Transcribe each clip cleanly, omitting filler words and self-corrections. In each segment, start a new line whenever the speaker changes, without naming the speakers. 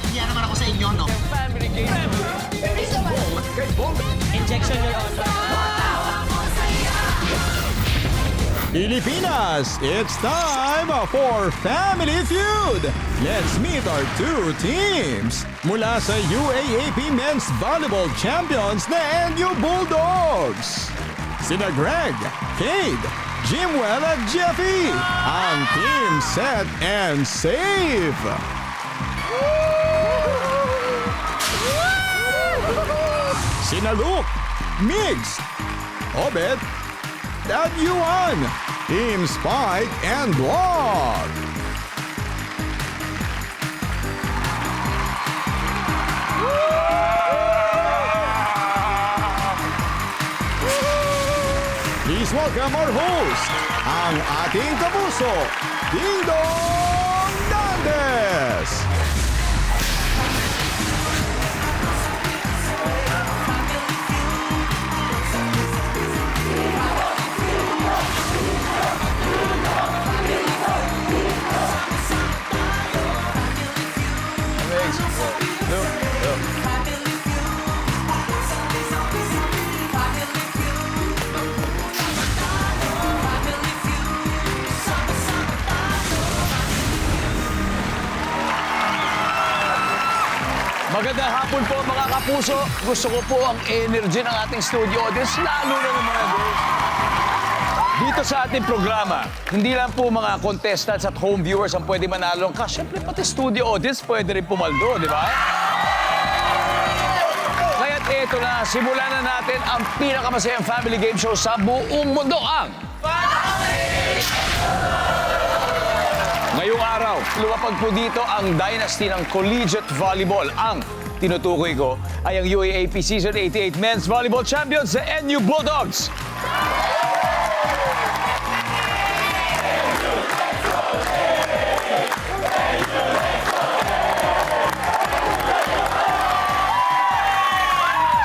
nahihiya naman ako sa inyo, no?
Family game.
Injection, Your Honor.
Pilipinas, it's time for Family Feud! Let's meet our two teams! Mula sa UAAP Men's Volleyball Champions na NU Bulldogs! Sina Greg, Cade, Jimwell at Jeffy! Ang team set and save! Sina Luke, Migs, Obed, at Yuan, Team Spike and Block. Please welcome our host, ang ating kapuso, Ding Dong Dantes.
Magandang hapon po mga kapuso. Gusto ko po ang energy ng ating studio audience, lalo na ng mga girls. Dito sa ating programa, hindi lang po mga contestants at home viewers ang pwede manalo ng cash. Siyempre, pati studio audience pwede rin pumaldo, di ba? Kaya't ito na, simulan na natin ang pinakamasayang family game show sa buong mundo, ang ngayong araw, lumapag po dito ang dynasty ng collegiate volleyball. Ang tinutukoy ko ay ang UAAP Season 88 Men's Volleyball Champions sa NU Bulldogs.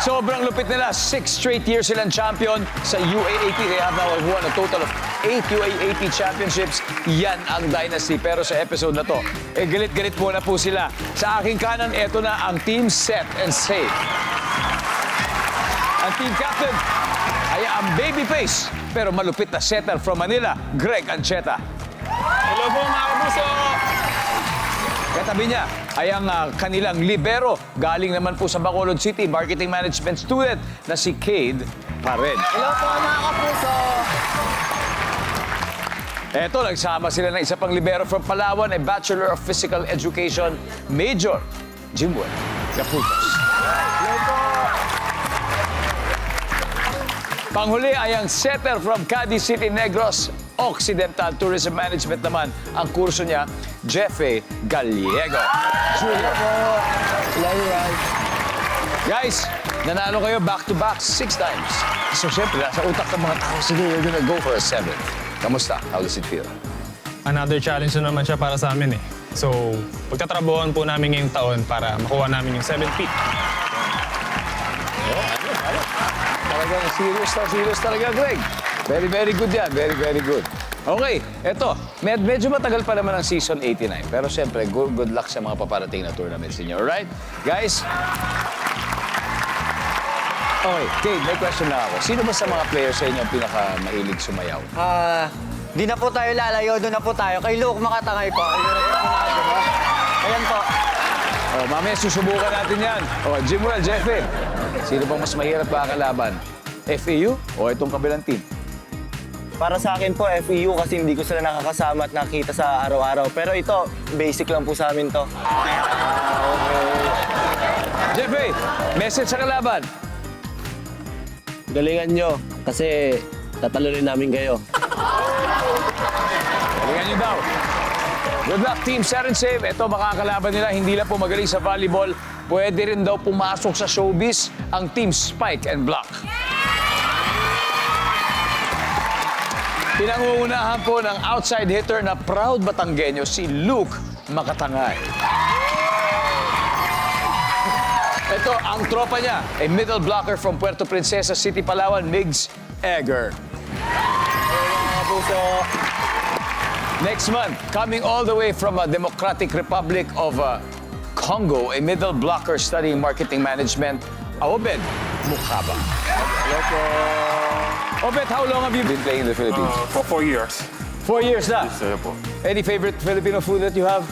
Sobrang lupit nila. 6 straight years silang champion sa UAAP. They have now won a total of 8 UAAP championships. Yan ang dynasty. Pero sa episode na to, galit-galit muna po sila. Sa aking kanan, eto na ang team set and save. Ang team captain ay ang babyface pero malupit na setter from Manila, Greg Ancheta.
Hello po, mga kapuso.
Katabi niya ay ang kanilang libero. Galing naman po sa Bacolod City, marketing management student na si Cade Paren.
Hello po, mga kapuso.
Eto, nagsama sila ng isa pang libero from Palawan, a Bachelor of Physical Education, Major Jimwell Yaputos.
Hello po.
Panghuli ay ang setter from Cadiz City, Negros Occidental Tourism Management naman. Ang kurso niya, Jeffe Gallego. Junior. Guys, nanalo kayo back-to-back 6 times. So, syempre, nasa utak ng mga tao, sige, you're gonna go for a 7th. Kamusta? How does it feel?
Another challenge na naman siya para sa amin eh. So, pagtatrabuhan po namin ngayong taon para makuha namin yung 7th peak.
Talagang serious talaga, Greg. Very, very good yan. Very, very good. Okay, eto. Medyo matagal pa naman ang season 89. Pero siyempre, good luck sa mga paparating na tournaments ninyo. Alright? Guys? Okay, Kate, may question na ako. Sino ba sa mga players sa inyo ang pinaka-mahilig sumayaw?
Di na po tayo lalayo, doon na po tayo. Kay Luke Makatangay po. Ayan po.
Oh, mamaya susubukan natin yan. Oh, Jimwell, Jeffe. Sino bang mas mahirap ba kalaban? FAU o itong kabilang team?
Para sa akin po, FEU kasi hindi ko sila nakakasama at nakita sa araw-araw. Pero ito, basic lang po sa amin to.
Jeffe, message sa kalaban.
Galingan nyo kasi tatalunin namin kayo.
Galingan nyo daw. Good luck, Team Set and Save. Ito, makakalaban nila. Hindi lang po magaling sa volleyball. Pwede rin daw pumasok sa showbiz ang Team Spike and Block. Pinangungunahan po ng outside hitter na proud Batanggenyo si Luke Makatangay. Ito ang tropa niya, a middle blocker from Puerto Princesa City, Palawan, Migs Egger. Next month, coming all the way from a Democratic Republic of Congo, a middle blocker studying marketing management. Obed Mukhabang. Hello po. Obed, how long have you been playing in the Philippines?
For 4 years.
4 years na.
Sir po.
Any favorite Filipino food that you have?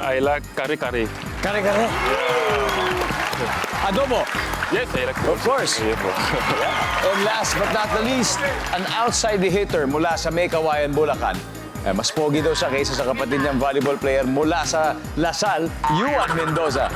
I like kare-kare.
Kare-kare. Adobo.
Yes, I like
Of course.
Yeah po.
And last but not the least, an outside hitter mula sa May Kawayan, Bulacan. Mas pogi daw siya kaysa sa kapatid niyang volleyball player mula sa Lasal, Yuan Mendoza.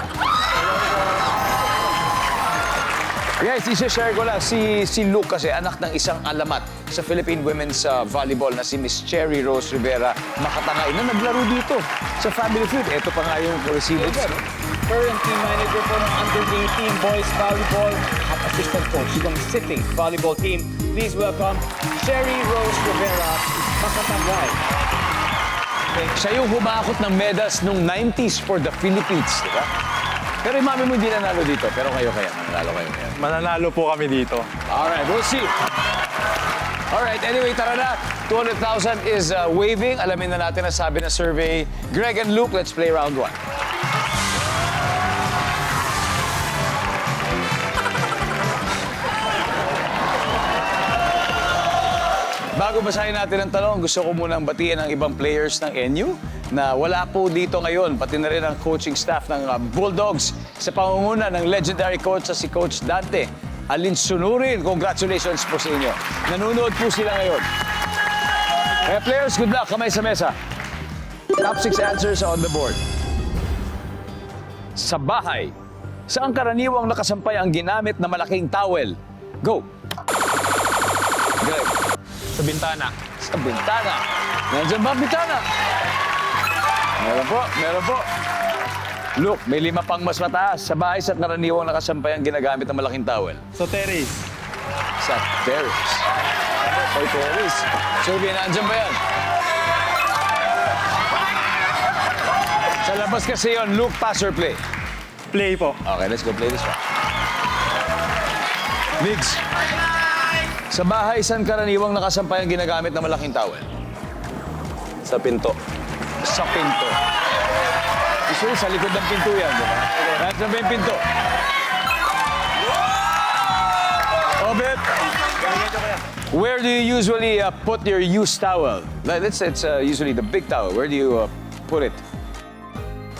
Guys, isi-share ko lang si Luke kasi anak ng isang alamat sa Philippine Women's Volleyball na si Miss Cherry Rose Rivera Makatangay na naglaro dito sa Family Feud. Ito pa nga yung resibo dyan.
Current team manager po ng Under-18 Boys Volleyball at assistant coach ng sitting volleyball team. Please welcome Cherry Rose Rivera Makatangay.
Siya yung humakot ng medals nung 90s for the Philippines, di ba? Pero yung mami mo hindi nanalo dito. Pero kayo kaya, mananalo kayo ngayon.
Mananalo po kami dito.
Alright, we'll see. Alright, anyway, tara na. 200,000 is waving. Alamin na natin ang sabi ng survey. Greg and Luke, let's play round 1. Bago basahin natin ang tanong, gusto ko munang batiin ang ibang players ng NU na wala po dito ngayon, pati na rin ang coaching staff ng Bulldogs sa pangunguna ng legendary coach na si Coach Dante Alinsunurin. Congratulations po sa inyo. Nanonood po sila ngayon. Kaya players, good luck. Kamay sa mesa. Top 6 answers on the board. Sa bahay, saan karaniwang nakasampay ang ginamit na malaking towel? Go! Greg.
Sa bintana.
Sa bintana. Nandiyan ba ang bintana? Meron po, meron po. Look, may 5 pang mas mataas. Sa bahay, sa karaniwang nakasampay ang ginagamit ng malaking towel.
So, Terrace.
Sa terrace. Sa terrace. Survey, nandiyan ba yan? Sa labas kasi yun, Luke, pass or play?
Play po.
Okay, let's go play this one. Migs. Sa bahay, saan karaniwang nakasampay ang ginagamit ng malaking towel?
Sa pinto.
Sa pinto. Usually, sa likod ng pinto yan, di ba? Nandiyan ba yung pinto? Obet! Where do you usually put your used towel? It's usually the big towel. Where do you put it?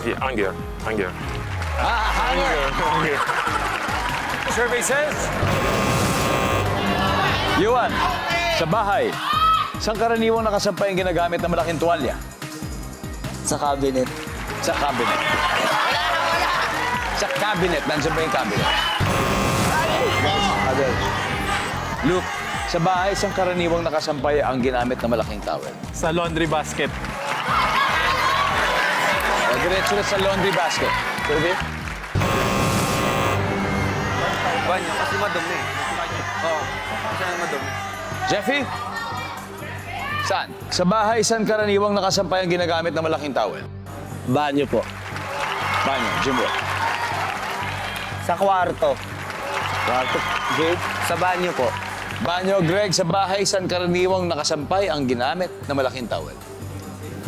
Yeah, anger. Anger.
Hanger. Survey says... Yuan, sa bahay, saan karaniwang nakasampay ang ginagamit ng malaking tuwalya?
Sa cabinet.
Sa cabinet. Sa cabinet. Nandiyan ba yung cabinet? Adel. Luke, sa bahay, saan karaniwang nakasampay ang ginamit ng malaking towel?
Sa laundry basket.
Diretso na sa laundry basket. Survey?
Banyo, kasi madumi. Oo, kasi madumi.
Jeffy? Saan? Sa bahay, saan karaniwang nakasampay ang ginagamit ng malaking towel?
Banyo po.
Banyo, Jimbo.
Sa kwarto.
Kwarto, Gabe.
Sa banyo po.
Banyo, Greg, sa bahay, saan karaniwang nakasampay ang ginamit na malaking towel?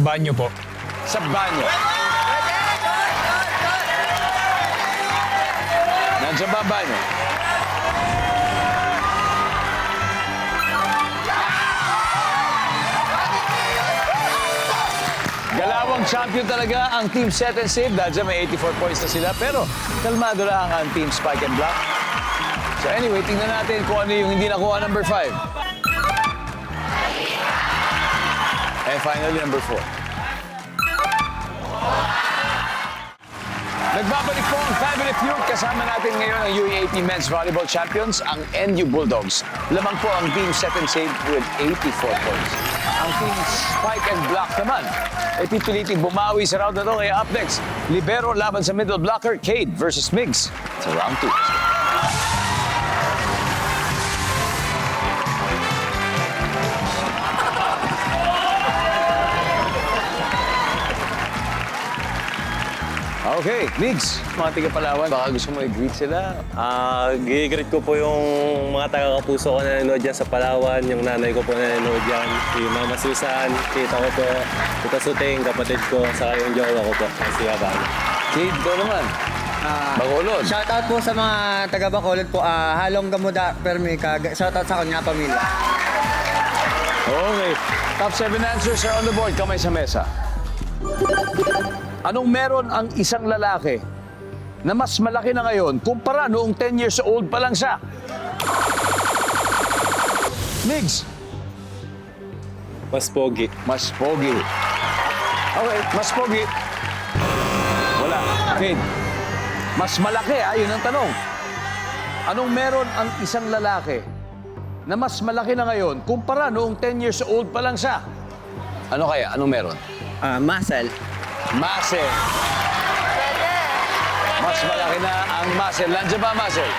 Banyo po.
Sa banyo. Nandiyan ba ang banyo? Galawang champion talaga ang Team Set and Save dahil dyan may 84 points na sila. Pero kalmado lang ang Team Spike and Block. So anyway, tingnan natin kung ano yung hindi nakuha number 5. And finally, number 4. Nagbabalik po ang Family Feud. Kasama natin ngayon ang UAAP Men's Volleyball Champions, ang NU Bulldogs. Lamang po ang Team Set and Save with 84 points. Ang Team Spike and Block naman ay pipiliting bumawi sa round na to. Kaya up next, Libero laban sa middle blocker, Cade versus Migs sa round 2. Okay, Migs, mga tiga-Palawan, baka gusto mo i-greet sila.
Gigreet ko po yung mga taga-kapuso ko na nanonood dyan sa Palawan, yung nanay ko po na nanonood dyan, si Mama Susan, tita ko po, tita Suting, kapatid ko, saka yung jowa ko po, si Habana.
Kate, ito naman. Bacolod.
Shoutout po sa mga taga Bacolod po. Halong Gamuda Permica. Shoutout sa kanya pamilya.
Okay. Top 7 answers are on the board. Kamay sa mesa. Anong meron ang isang lalaki na mas malaki na ngayon kumpara noong 10 years old pa lang siya? Migs.
Mas pogi.
Mas pogi. Okay, mas pogi. Wala. Kate. Mas malaki, yun ang tanong. Anong meron ang isang lalaki na mas malaki na ngayon kumpara noong 10 years old pa lang siya? Ano kaya? Anong meron?
Muscle.
Muscle. Mas malaki na ang muscle. Nandiyan ba ang muscle?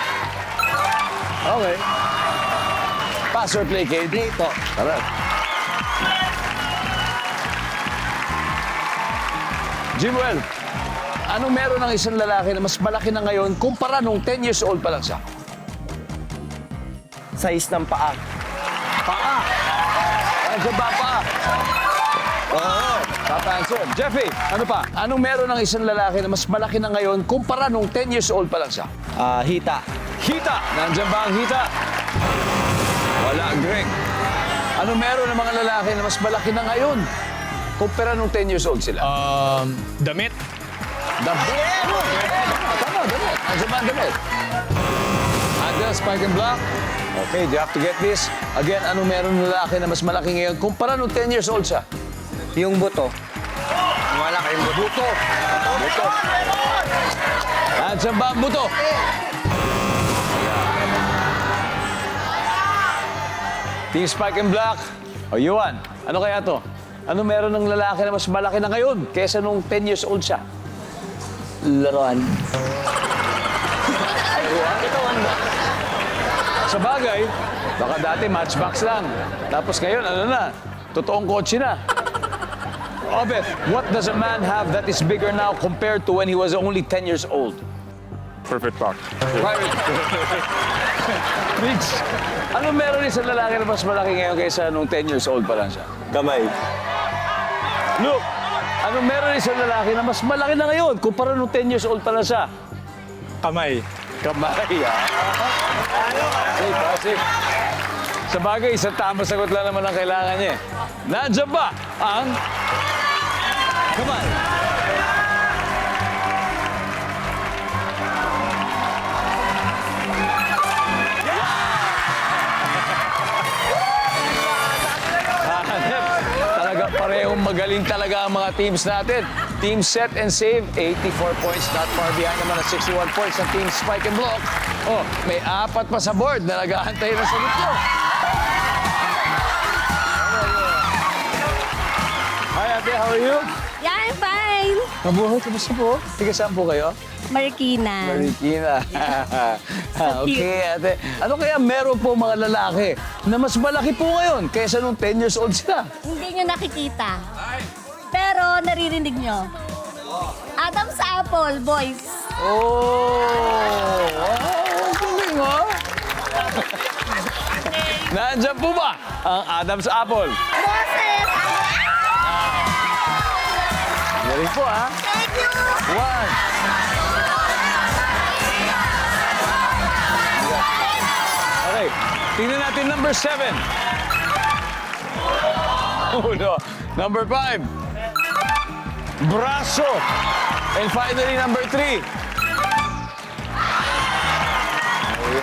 Okay. Pass or play, Kate?
Play po.
Tara. Jimwell, anong meron ng isang lalaki na mas malaki na ngayon kumpara nung 10 years old pa lang siya?
Size ng paa.
Paa. Nandiyan ba ang paa? Oo. Top answer. Jeffy, ano pa? Anong meron ng isang lalaki na mas malaki na ngayon kumpara nung 10 years old pa lang siya?
Hita.
Hita. Nandiyan ba ang hita? Wala, Greg. Anong meron ng mga lalaki na mas malaki na ngayon kumpara nung 10 years old sila?
Damit.
Damit. Tama, damit. Nandiyan ba ang damit? Ada, Spike and Block. Okay, do you have to get this? Again, anong meron ng lalaki na mas malaki ngayon kumpara nung 10 years old siya?
Yung buto.
Wala kayong buto. Buto. Nandiyan ba ang buto? Team Spike and Black. O, Yuan, ano kaya to? Ano meron ng lalaki na mas malaki na ngayon kaysa nung 10 years old siya?
Laruan.
Sa bagay, baka dati matchbox lang. Tapos ngayon, ano na? Totoong kotse na. Obet, what does a man have that is bigger now compared to when he was only 10 years old?
Perfect park.
Mitch, ano meron sa lalaki na mas malaki ngayon kaysa nung 10 years old pa lang siya?
Kamay.
Look, ano meron sa lalaki na mas malaki na ngayon kumpara nung 10 years old pa lang siya?
Kamay.
Kamay, Pasik. Sa bagay, isang tamang sagot lang naman ang kailangan niya. Nandiyan ba ang kamay? Talaga parehong magaling talaga ang mga teams natin. Team Set and Save, 84 points. Not far behind naman ang 61 points ng Team Spike and Block. Oh, may 4 pa sa board na nag-aantay na sagot nyo. Hi, ate. How are you?
Yeah, I'm fine.
Mabuhay. Kamusta po? Tiga saan po kayo?
Marikina.
Marikina. Okay, ate. Ano kaya meron po mga lalaki na mas malaki po ngayon kaysa nung 10 years old sila?
Hindi nyo nakikita. Pero naririnig nyo. Adam's Apple, boys.
Oh! Wow! Galing, oh! Nandiyan po ba ang Adam's Apple?
Boses!
Galing po, ha?
Thank you!
1. Okay, tingnan natin number 7. Oh, no. Number 5. Braso. And finally, number 3.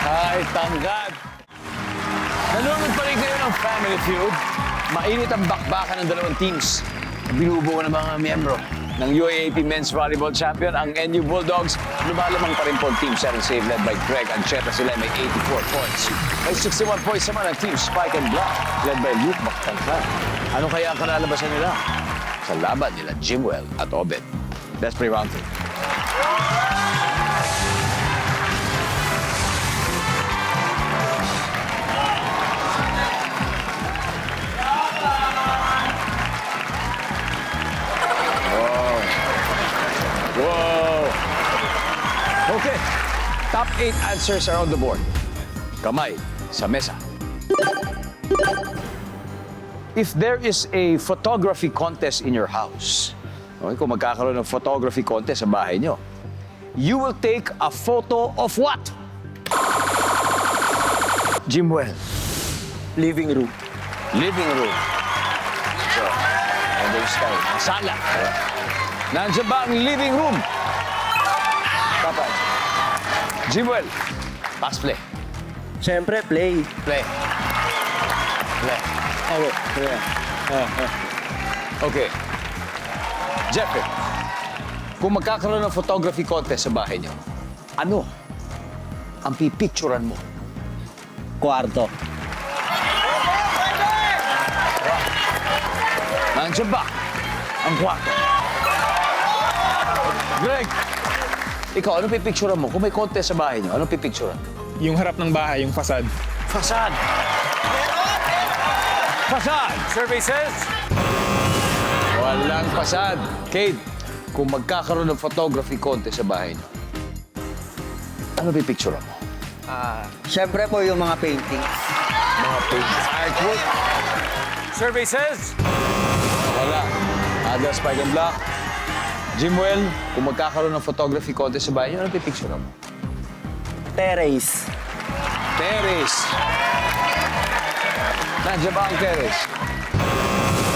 Ay, tangkad. Nanonood pa rin kayo ng Family Feud. Mainit ang bakbakan ng dalawang teams. Binubuo ng mga miyembro ng UAAP Men's Volleyball Champion, ang NU Bulldogs. Lumalamang pa rin po ang Team 7 Save led by Greg Ancheta. Sila may 84 points. May 61 points naman ang Team Spike and Block led by Luke Mactangkan. Ano kaya ang kalalabasan nila? Sa laban nila Jimwell at Obet. Let's play round 3. Whoa! Okay, top 8 answers are on the board. Kamay sa mesa. If there is a photography contest in your house, Okay, kung magkakaroon ng photography contest sa bahay nyo, you will take a photo of what? Jimwell.
Living room.
Living room. So, understand. Sala. Nandiyan ba ang living room? Papa. Jimwell. Pass play.
Siyempre, play.
Play. Play. Okay. Okay. Jeffrey, kung magkakaroon ng photography contest sa bahay niyo, ano ang pipicturan mo?
Kwarto.
Nandiyan ba ang kwarto? Greg, ikaw, ano pipicturan mo? Kung may contest sa bahay niyo, ano pipicturan?
Yung harap ng bahay, yung fasad.
Fasad! Fasad!
Survey says...
Walang fasad. Kate, kung magkakaroon ng photography contest sa bahay niyo, ano pipicturan mo?
Siyempre po yung mga paintings.
Mga paintings. Artwork?
Survey says...
Wala. Ada Spike and Black. Jimwell, kung magkakaroon ng photography contest sa bahay niyo, ano pipicturan mo?
Terrace.
Terrace. Nandiyan ba ang terrace?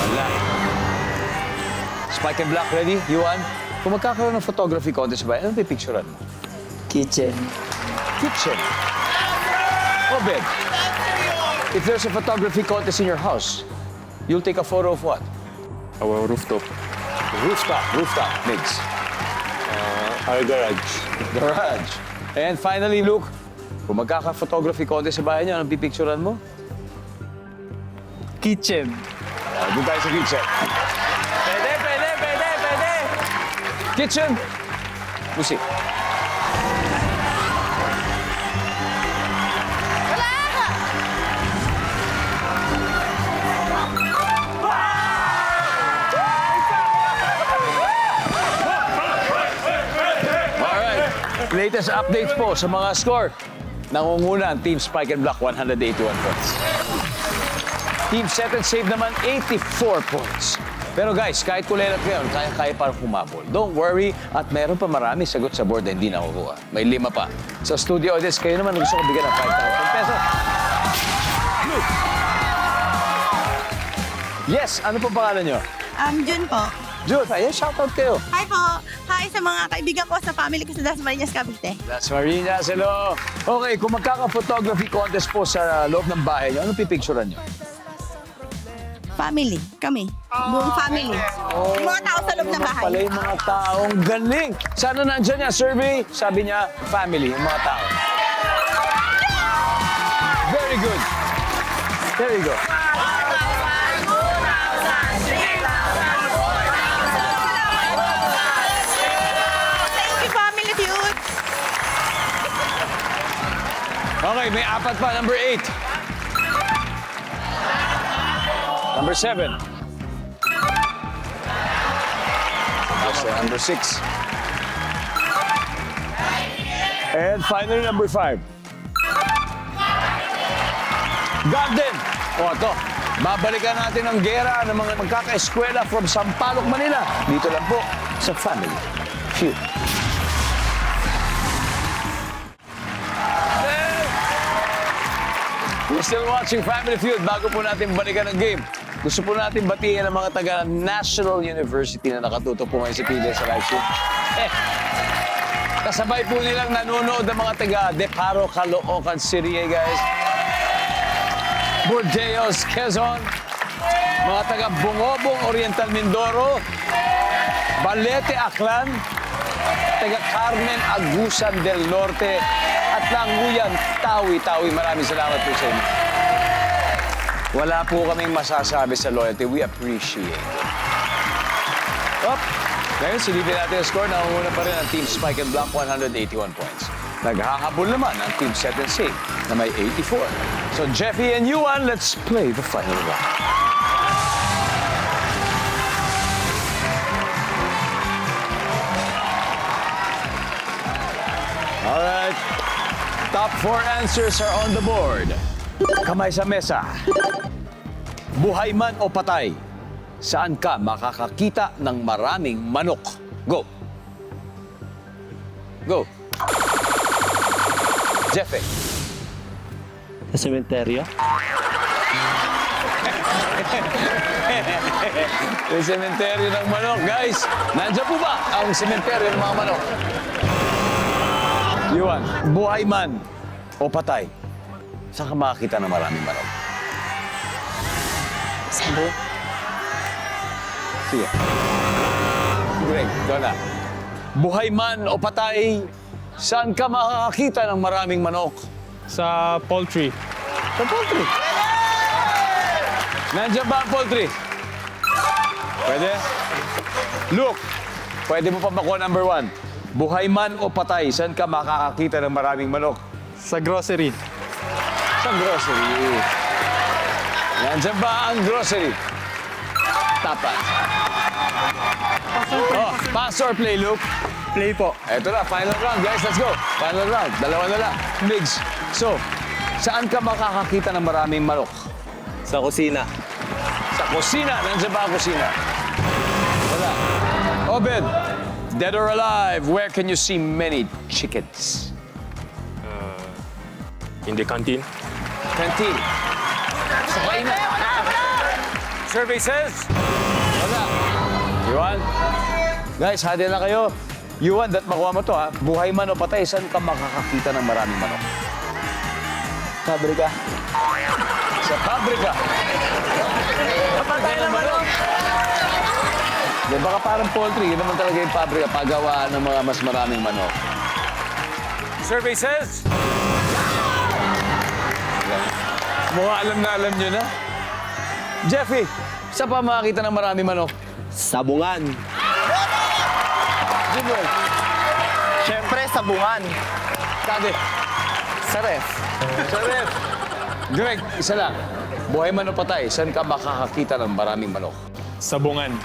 Wala. Spike and Black, ready? Yuan? Kung magkakaroon ng photography contest sa bahay, ano pipicturan mo?
Kitchen.
Kitchen. Obed, if there's a photography contest in your house, you'll take a photo of what?
Our rooftop.
Rooftop, Migs.
Our garage.
Garage. And finally, Luke, kung magkaka-photography contest sa bahay niyo, anong pipicturan mo?
Kitchen.
Doon tayo sa kitchen.
Pwede!
Kitchen. Music. Alright. Latest updates po sa mga score. Nangunguna ang Team Spike and Black, 181 points. Team Set and Save naman, 84 points. Pero guys, kahit kulelat ngayon, kaya parang humabol. Don't worry, at meron pa marami sagot sa board na hindi nakukuha. May 5 pa. Sa studio audience, kayo naman gusto ko bigyan ng 5,000 pesos. Luke! Yes, ano po pangalan nyo?
Jun po.
Jules, ayan, shoutout kayo.
Hi po. Hi sa mga kaibigan ko sa family ko sa Dasmariñas, Cavite.
That's Marinas, hello. Okay, kung magkaka-photography contest po sa loob ng bahay nyo, ano pipicturan nyo?
Family. Kami. Buong family. Yung mga tao sa loob ng bahay.
Pala yung mga taong galing. Sana nandyan niya, survey, sabi niya, family, yung mga tao. Very good. There you go.
Thank you, Family Feud.
Okay, may 4 pa. Number 8. Number 7. Number 6. And finally, number 5. Garden. O, ito. Babalikan natin ang gera ng mga magkaka-eskwela from Sampaloc, Manila. Dito lang po sa Family Feud. We're still watching Family Feud. Bago po natin balikan ang game, gusto po natin batiin ang mga taga National University na nakatuto po ngayon sa PBS sa live stream. Kasabay po nilang nanonood ang mga taga Deparo, Caloocan City, guys. Burdeos, Quezon. Mga taga Bungobong, Oriental Mindoro. Balete, Aklan. Taga Carmen, Agusan del Norte. At Languyan, Tawi. Maraming salamat po sa inyo. Wala po kaming masasabi sa loyalty. We appreciate it. Ngayon, silipin natin ang score. Nangunguna pa rin ang Team Spike and Black, 181 points. Naghahabol naman ang Team Set and Save na may 84. So, Jeffy and Yuan, let's play the final round. Alright. Top 4 answers are on the board. Kamay sa mesa. Buhay man o patay, Saan ka makakakita ng maraming manok? Go. Go. Jeffe.
Sa sementeryo?
Yung sementeryo ng manok. Guys, nandiyan po ba ang sementeryo ng mga manok? Yuan, buhay man o patay, saan ka makakita ng maraming manok? Sabo. Sige. Greg, ikaw na. Buhay man o patay, saan ka makakakita ng maraming manok?
Sa poultry.
Sa poultry. Nandiyan ba ang poultry? Pwede? Look, pwede mo pa makuha number 1. Buhay man o patay, saan ka makakakita ng maraming manok?
Sa grocery.
Sa grocery. Nandiyan ba ang grocery? Tapat. Oh, pass or play, Luke?
Play po.
Eto na, final round, guys. Let's go. Final round. Dalawa na lang. Migs. So, saan ka makakakita ng maraming manok?
Sa kusina.
Sa kusina. Nandiyan ba ang kusina? Wala. Obed, dead or alive, where can you see many chickens?
In the canteen.
Canteen. Sa kainan.
Survey says...
Wala. Yuan? Guys, hadi na kayo. Yuan, dat makuha mo to ha. Buhay man o patay, saan ka makakakita ng maraming manok? Pabrika. Sa pabrika. Patay ng manok. Di, baka parang poultry. Yun naman talaga yung pabrika. Pagawaan ng mga mas maraming manok.
Survey says...
Mukha alam nyo na. Jeffy, saan pa makakita ng maraming manok?
Sabungan.
Jimwell.
Siyempre, sabungan.
Kage.
Sa ref.
Sa ref. Greg, isa lang. Buhay man o patay, saan ka makakakita ng maraming manok?
Sabungan.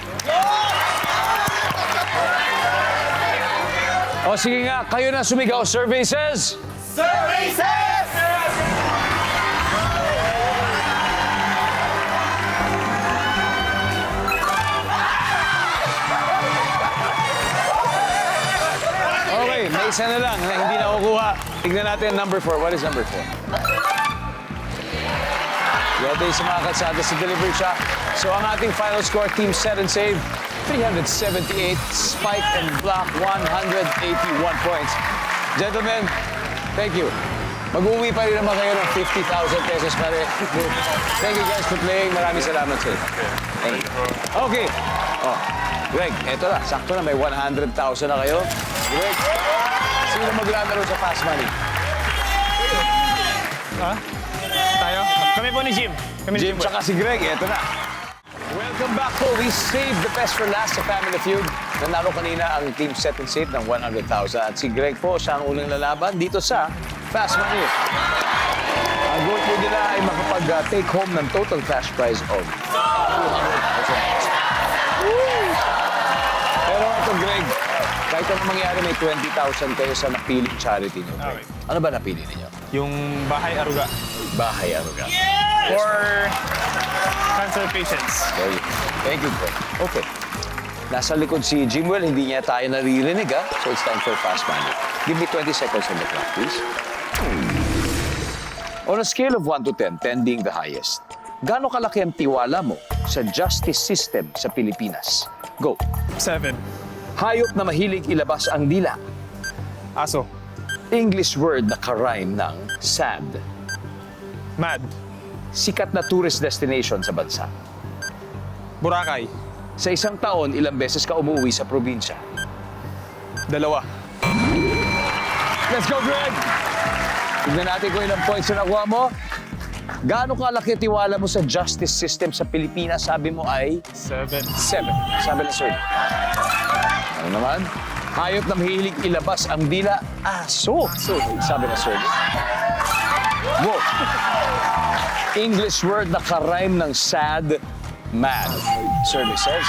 O sige nga, kayo na sumigaw. Survey says...
Survey says!
Okay, may isa na lang na hindi nakukuha. Tignan natin number 4. What is number 4? Yode sa mga kalsada sa delivery siya. So ang ating final score, Team Set and Save, 378. Spike and Block, 181 points. Gentlemen, thank you. Mag-uwi pa rin naman kayo ng 50,000 pesos pa rin. Thank you guys for playing. Maraming salamat sa inyo. Thank you. Okay. Oh, Greg, eto na. Sakto na. May 100,000 na kayo. Greg, sino maglalaro sa Fast Money?
Ha? Tayo? Kami po ni Jim. Kami ni
Jim, tsaka si Greg. Eto na. Welcome back po. We saved the best for last sa Family Feud. Nanalo kanina ang Team Set and Save ng 100,000. At si Greg po, siya ang unang lalaban dito sa Fast Money. Ang goal po nila ay makapag-take home ng total cash prize of 200,000. Pero ito, Greg, kahit anong mangyari, may 20,000 kayo sa napiling charity niyo. Greg. Ano ba napili niyo?
Yung Bahay Aruga.
Bahay Aruga.
For cancer patients.
There you go. Thank you, Greg. Okay. Nasa likod si Jimwell, hindi niya tayo naririnig, ha? So it's time for Fast Money. Give me 20 seconds on the clock, please. On a scale of 1 to 10, 10 being the highest, gaano kalaki ang tiwala mo sa justice system sa Pilipinas? Go.
7.
Hayop na mahilig ilabas ang dila.
Aso.
English word na karime ng sad.
Mad.
Sikat na tourist destination sa bansa.
Boracay.
Sa isang taon, ilang beses ka umuwi sa probinsya?
2.
Let's go, Greg! Tignan natin kung ilang points na nakuha mo. Gaano kalaki tiwala mo sa justice system sa Pilipinas? Sabi mo ay
7.
7. Sabi na, sir. Ano naman? Hayop na mahilig ilabas ang dila. Aso. Sabi na, sir. Go. English word na karime ng sad, mad. Survey says.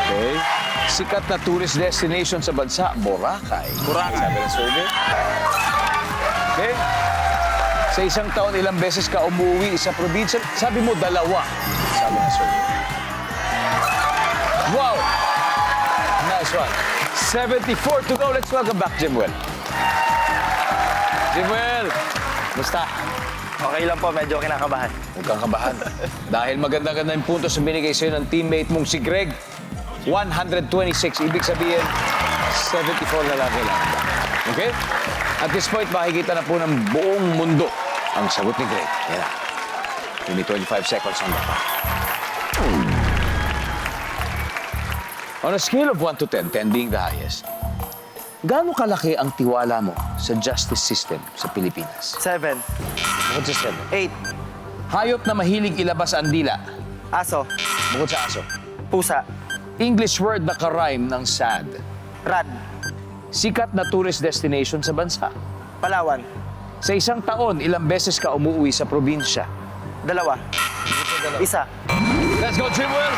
Okay. Sikat na tourist destination sa bansa, Boracay.
Boracay.
Sabi ng survey. Okay. Sa isang taon, ilang beses ka umuwi sa probinsya? Sabi mo, 2. Sabi sabi ng survey. Wow! Nice one. 74 to go. Let's welcome back Jimwell. Jimwell!
Basta. Okay lang po, medyo kinakabahan.
Huwag kang kabahan. Dahil maganda-ganda yung puntos na binigay sa'yo ng teammate mong si Greg. 126. Ibig sabihin, 74 na lang kailangan. Okay? At this point, makikita na po ng buong mundo ang sagot ni Greg. Yan na. Only 25 seconds on the clock. On a scale of 1 to 10, 10 being the highest, gaano kalaki ang tiwala mo sa justice system sa Pilipinas?
7.
Bukod sa 7.
8.
Hayop na mahilig ilabas ang dila.
Aso.
Bukod sa aso.
Pusa.
English word na karime ng sad.
Rad.
Sikat na tourist destination sa bansa.
Palawan.
Sa isang taon, ilang beses ka umuwi sa probinsya?
2. Isa.
Let's go, Trimwell!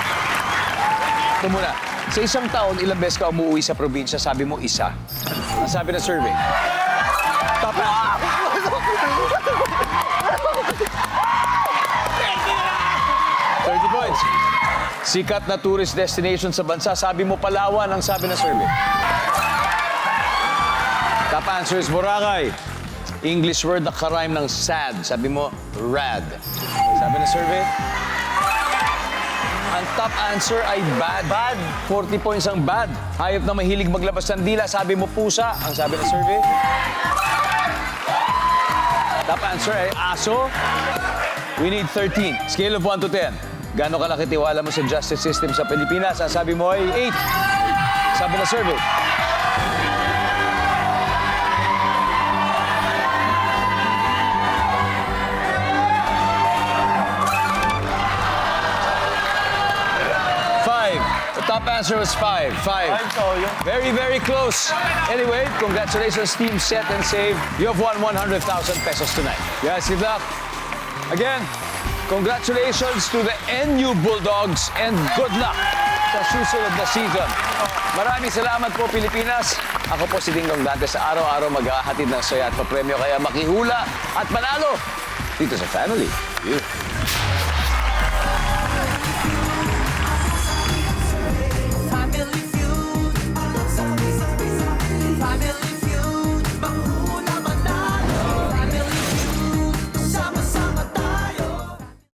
Ito muna. Sa isang taon, ilang beses ka umuwi sa probinsya? Sabi mo, isa. Ang sabi ng survey. Top answer. 30 points. Sikat na tourist destination sa bansa. Sabi mo, Palawan. Ang sabi ng survey. Top answer is Boracay. English word na karime ng sad. Sabi mo, rad. Sabi ng survey. Ang top answer ay bad.
Bad.
40 points ang bad. Hayop na mahilig maglabas ng dila. Sabi mo, pusa. Ang sabi ng survey. Top answer ay aso. We need 13. Scale of 1 to 10. Gaano kalaki tiwala mo sa justice system sa Pilipinas? Ang sabi mo ay 8. Sabi ng survey. The top answer was 5. 5. Very, very close. Anyway, congratulations, team Set and Save. You have won 100,000 pesos tonight. Guys, good luck. Again, congratulations to the NU Bulldogs and good luck sa susunod na season. Maraming salamat po, Pilipinas. Ako po si Dingdong Dante sa araw-araw maghahatid ng saya at papremyo. Kaya makihula at manalo dito sa Family Feud.